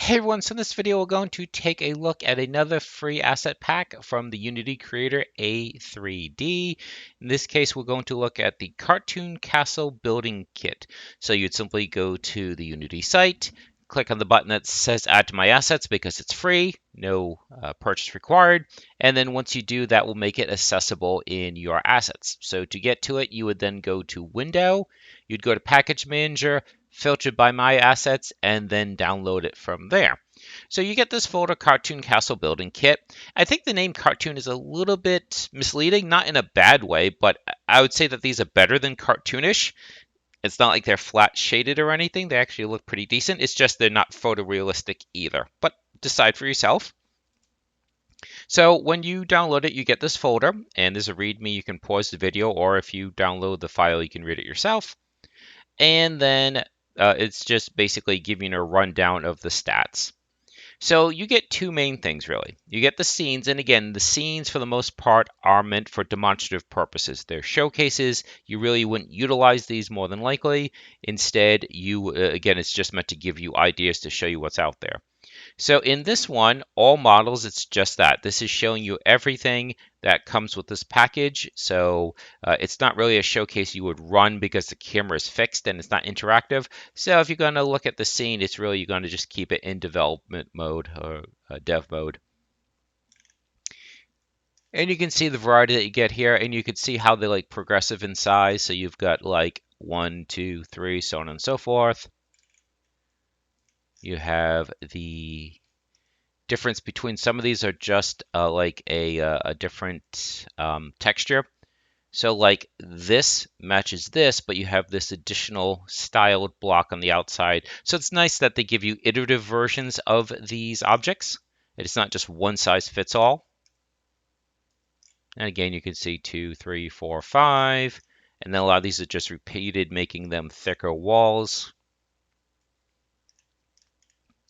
Hey everyone, so in this video we're going to take a look at another free asset pack from the Unity creator A3D. In this case, we're going to look at the Cartoon Castle Building Kit. So you'd simply go to the Unity site, click on the button that says Add to My Assets because it's free, no purchase required, and then once you do, that will make it accessible in your assets. So to get to it, you would then go to Window, you'd go to Package Manager, filtered by My Assets, and then download it from there. So you get this folder, Cartoon Castle Building Kit. I think the name Cartoon is a little bit misleading, not in a bad way, but I would say that these are better than cartoonish. It's not like they're flat shaded or anything. They actually look pretty decent. It's just they're not photorealistic either. But decide for yourself. So when you download it, you get this folder, and there's a README. You can pause the video, or if you download the file, you can read it yourself. And then it's just basically giving a rundown of the stats. So you get two main things, really. You get the scenes, and again, the scenes for the most part are meant for demonstrative purposes. They're showcases. You really wouldn't utilize these more than likely. Instead, again, it's just meant to give you ideas to show you what's out there. So in this one, all models, it's just that. This is showing you everything that comes with this package. So it's not really a showcase you would run because the camera is fixed and it's not interactive. So if you're going to look at the scene, it's really going to just keep it in development mode or dev mode. And you can see the variety that you get here, and you can see how they're like progressive in size. So you've got like 1, 2, 3, so on and so forth. You have the difference between some of these are just like a different texture. So like this matches this, but you have this additional styled block on the outside. So it's nice that they give you iterative versions of these objects. It's not just one size fits all. And again, you can see 2, 3, 4, 5. And then a lot of these are just repeated, making them thicker walls.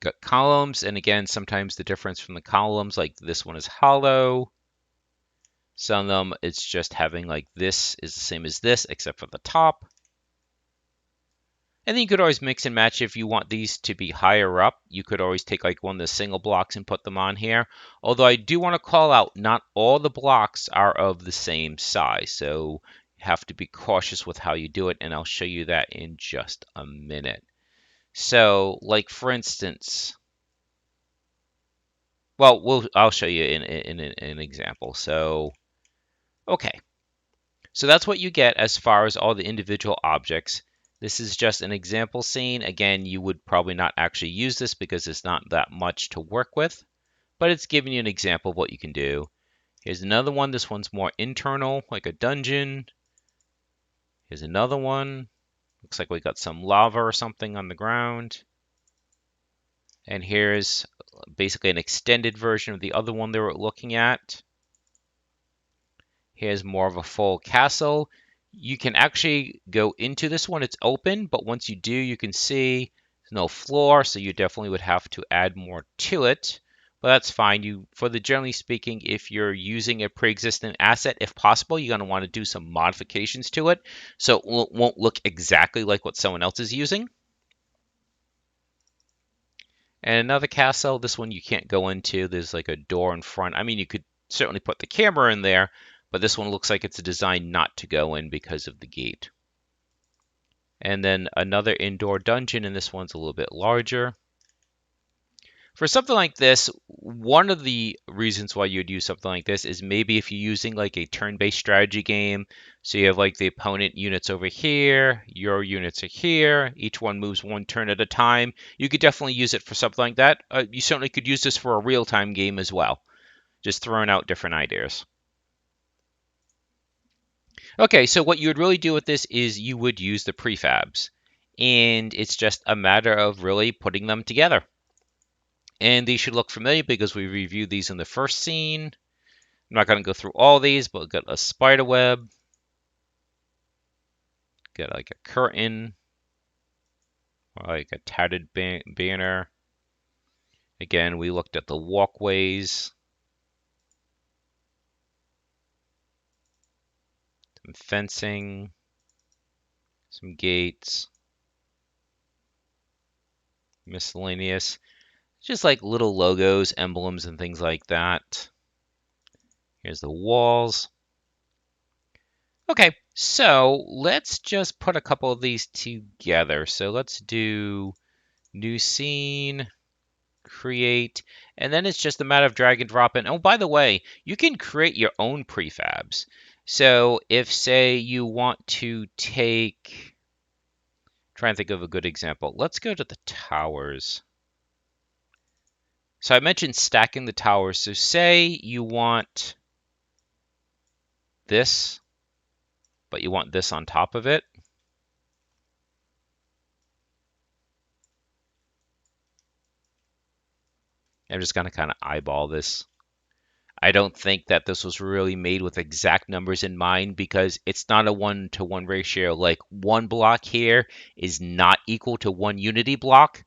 Got columns, and again, sometimes the difference from the columns, like this one is hollow. Some of them, it's just having like this is the same as this, except for the top. And then you could always mix and match if you want these to be higher up. You could always take like one of the single blocks and put them on here. Although I do want to call out, not all the blocks are of the same size. So you have to be cautious with how you do it, and I'll show you that in just a minute. So, like for instance, well, I'll show you in an example. So, okay. So that's what you get as far as all the individual objects. This is just an example scene. Again, you would probably not actually use this because it's not that much to work with, but it's giving you an example of what you can do. Here's another one. This one's more internal, like a dungeon. Here's another one. Looks like we got some lava or something on the ground. And here's basically an extended version of the other one they were looking at. Here's more of a full castle. You can actually go into this one. It's open, but once you do, you can see there's no floor, so you definitely would have to add more to it. But that's fine. Generally speaking, if you're using a pre-existing asset, if possible, you're going to want to do some modifications to it, so it won't look exactly like what someone else is using. And another castle, this one you can't go into. There's like a door in front. I mean, you could certainly put the camera in there, but this one looks like it's designed not to go in because of the gate. And then another indoor dungeon, and this one's a little bit larger. For something like this, one of the reasons why you'd use something like this is maybe if you're using like a turn-based strategy game, so you have like the opponent units over here, your units are here, each one moves one turn at a time, you could definitely use it for something like that. You certainly could use this for a real-time game as well, just throwing out different ideas. Okay, so what you would really do with this is you would use the prefabs, and it's just a matter of really putting them together. And these should look familiar because we reviewed these in the first scene. I'm not going to go through all these, but we've got a spider web, got like a curtain, or like a tattered banner. Again, we looked at the walkways, some fencing, some gates, miscellaneous. Just like little logos, emblems, and things like that. Here's the walls. Okay, so let's just put a couple of these together. So let's do new scene, create, and then it's just a matter of drag and drop in. Oh, by the way, you can create your own prefabs. So if, say, you want to take, try and think of a good example. Let's go to the towers. So I mentioned stacking the towers. So say you want this, but you want this on top of it. I'm just going to kind of eyeball this. I don't think that this was really made with exact numbers in mind because it's not a 1-to-1 ratio. Like one block here is not equal to one unity block.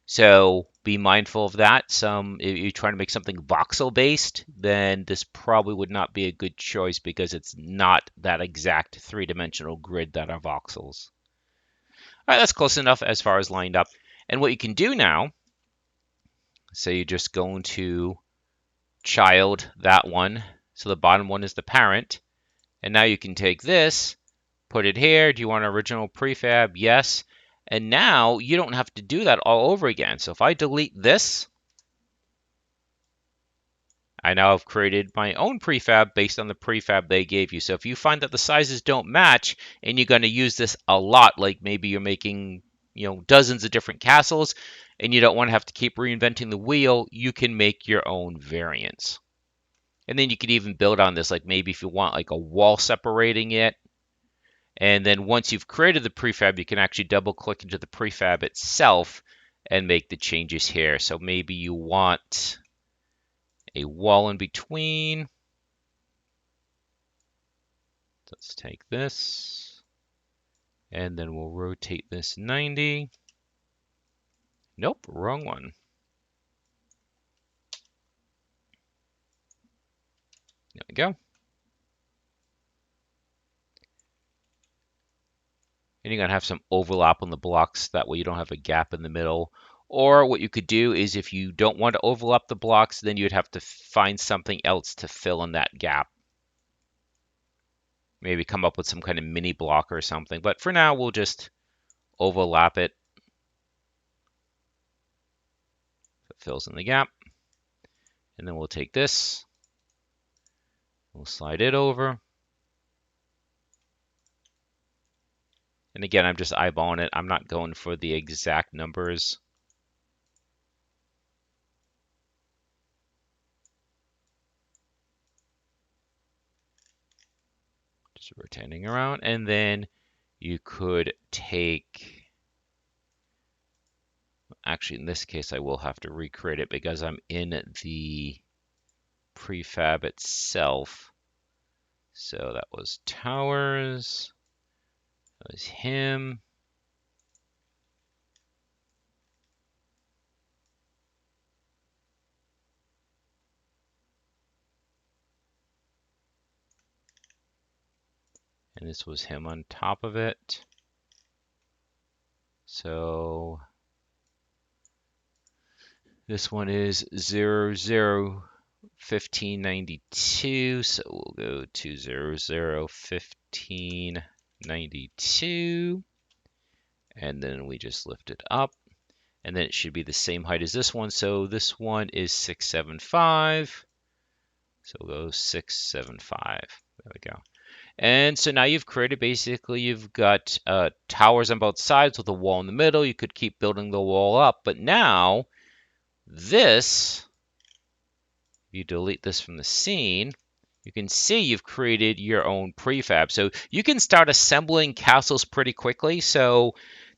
So be mindful of that. If you're trying to make something voxel based, then this probably would not be a good choice because it's not that exact three-dimensional grid that are voxels. All right, that's close enough as far as lined up. And what you can do now, so you just go into child, that one. So the bottom one is the parent. And now you can take this, put it here. Do you want original prefab? Yes. And now you don't have to do that all over again. So if I delete this, I now have created my own prefab based on the prefab they gave you. So if you find that the sizes don't match and you're going to use this a lot, like maybe you're making, dozens of different castles and you don't want to have to keep reinventing the wheel, you can make your own variants. And then you could even build on this, like maybe if you want like a wall separating it. And then once you've created the prefab, you can actually double click into the prefab itself and make the changes here. So maybe you want a wall in between. Let's take this and then we'll rotate this 90. Nope, wrong one. There we go. And you're going to have some overlap on the blocks. That way you don't have a gap in the middle. Or what you could do is if you don't want to overlap the blocks, then you'd have to find something else to fill in that gap. Maybe come up with some kind of mini block or something. But for now, we'll just overlap it. It fills in the gap. And then we'll take this. We'll slide it over. And again, I'm just eyeballing it. I'm not going for the exact numbers. Just rotating around. And then you could take, actually in this case, I will have to recreate it because I'm in the prefab itself. So that was towers. That was him. And this was him on top of it. So this one is 001592. So we'll go to 001592. And then we just lift it up. And then it should be the same height as this one. So this one is 675. So we'll go 675. There we go. And so now you've created, basically, you've got towers on both sides with a wall in the middle. You could keep building the wall up. But now this, you delete this from the scene, you can see you've created your own prefab. So you can start assembling castles pretty quickly. So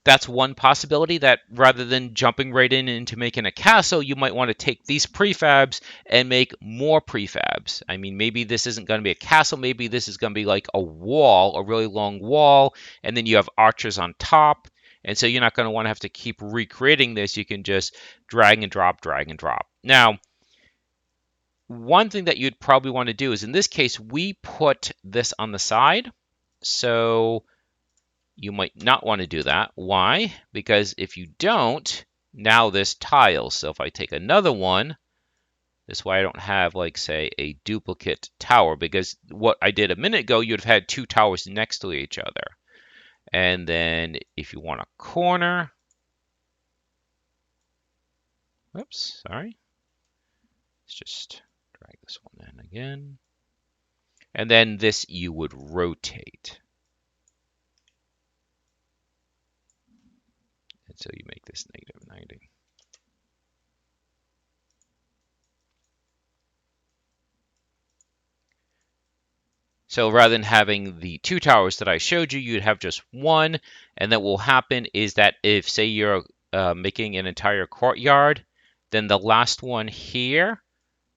that's one possibility, that rather than jumping right into making a castle, you might want to take these prefabs and make more prefabs. I mean, maybe this isn't going to be a castle. Maybe this is going to be like a wall, a really long wall, and then you have archers on top. And so you're not going to want to have to keep recreating this. You can just drag and drop, drag and drop. Now, one thing that you'd probably want to do is, in this case, we put this on the side. So you might not want to do that. Why? Because if you don't, now this tile. So if I take another one, this way I don't have, like, say, a duplicate tower, because what I did a minute ago, you'd have had two towers next to each other. And then if you want a corner, oops, sorry. Let's just drag this one in again. And then this you would rotate. Until you make this -90. So rather than having the two towers that I showed you, you'd have just one. And then what will happen is that if, say, you're making an entire courtyard, then the last one here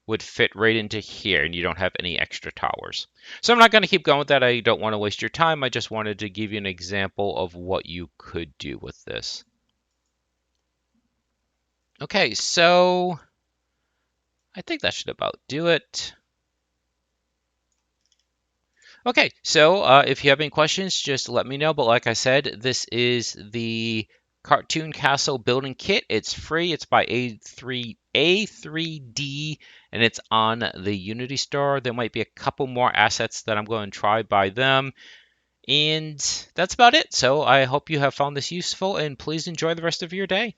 would fit right into here, and you don't have any extra towers. So I'm not going to keep going with that. I don't want to waste your time. I just wanted to give you an example of what you could do with this. Okay, so I think that should about do it. Okay, so if you have any questions, just let me know. But like I said, this is the Cartoon Castle building kit. It's free. It's by A3D, and it's on the Unity store. There might be a couple more assets that I'm going to try by them. And that's about it. So I hope you have found this useful, and please enjoy the rest of your day.